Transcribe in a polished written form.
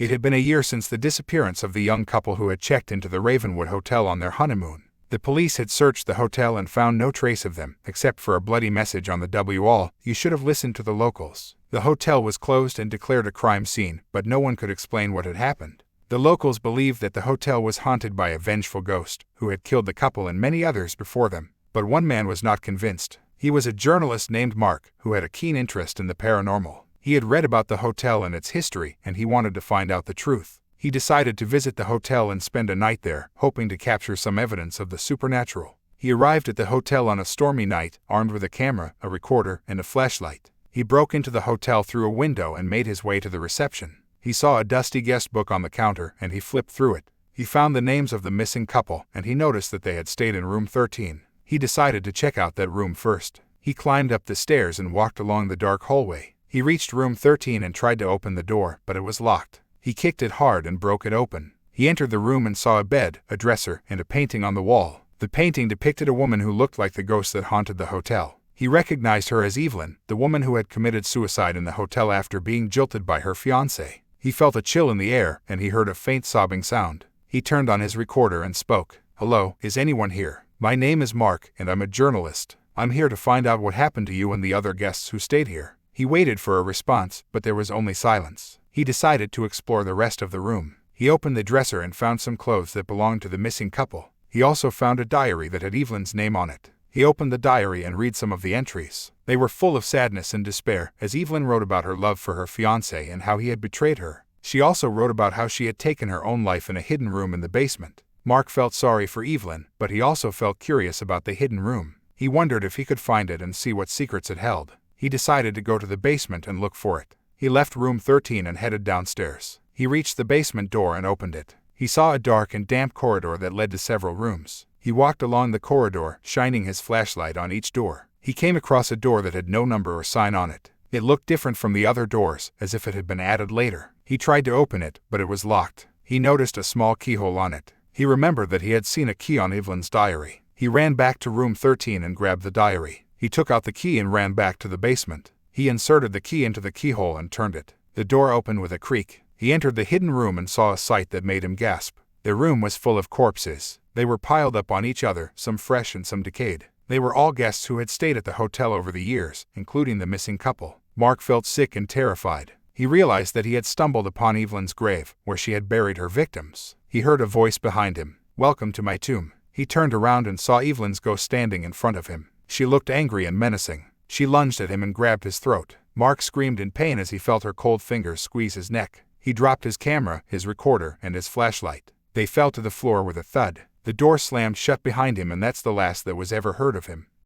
It had been a year since the disappearance of the young couple who had checked into the Ravenwood Hotel on their honeymoon. The police had searched the hotel and found no trace of them, except for a bloody message on the wall: "You should have listened to the locals." The hotel was closed and declared a crime scene, but no one could explain what had happened. The locals believed that the hotel was haunted by a vengeful ghost, who had killed the couple and many others before them. But one man was not convinced. He was a journalist named Mark, who had a keen interest in the paranormal. He had read about the hotel and its history, and he wanted to find out the truth. He decided to visit the hotel and spend a night there, hoping to capture some evidence of the supernatural. He arrived at the hotel on a stormy night, armed with a camera, a recorder, and a flashlight. He broke into the hotel through a window and made his way to the reception. He saw a dusty guest book on the counter, and he flipped through it. He found the names of the missing couple, and he noticed that they had stayed in room 13. He decided to check out that room first. He climbed up the stairs and walked along the dark hallway. He reached room 13 and tried to open the door, but it was locked. He kicked it hard and broke it open. He entered the room and saw a bed, a dresser, and a painting on the wall. The painting depicted a woman who looked like the ghost that haunted the hotel. He recognized her as Evelyn, the woman who had committed suicide in the hotel after being jilted by her fiance. He felt a chill in the air, and he heard a faint sobbing sound. He turned on his recorder and spoke. "Hello, is anyone here? My name is Mark, and I'm a journalist. I'm here to find out what happened to you and the other guests who stayed here." He waited for a response, but there was only silence. He decided to explore the rest of the room. He opened the dresser and found some clothes that belonged to the missing couple. He also found a diary that had Evelyn's name on it. He opened the diary and read some of the entries. They were full of sadness and despair, as Evelyn wrote about her love for her fiancé and how he had betrayed her. She also wrote about how she had taken her own life in a hidden room in the basement. Mark felt sorry for Evelyn, but he also felt curious about the hidden room. He wondered if he could find it and see what secrets it held. He decided to go to the basement and look for it. He left room 13 and headed downstairs. He reached the basement door and opened it. He saw a dark and damp corridor that led to several rooms. He walked along the corridor, shining his flashlight on each door. He came across a door that had no number or sign on it. It looked different from the other doors, as if it had been added later. He tried to open it, but it was locked. He noticed a small keyhole on it. He remembered that he had seen a key on Evelyn's diary. He ran back to room 13 and grabbed the diary. He took out the key and ran back to the basement. He inserted the key into the keyhole and turned it. The door opened with a creak. He entered the hidden room and saw a sight that made him gasp. The room was full of corpses. They were piled up on each other, some fresh and some decayed. They were all guests who had stayed at the hotel over the years, including the missing couple. Mark felt sick and terrified. He realized that he had stumbled upon Evelyn's grave, where she had buried her victims. He heard a voice behind him. "Welcome to my tomb." He turned around and saw Evelyn's ghost standing in front of him. She looked angry and menacing. She lunged at him and grabbed his throat. Mark screamed in pain as he felt her cold fingers squeeze his neck. He dropped his camera, his recorder, and his flashlight. They fell to the floor with a thud. The door slammed shut behind him, and that's the last that was ever heard of him.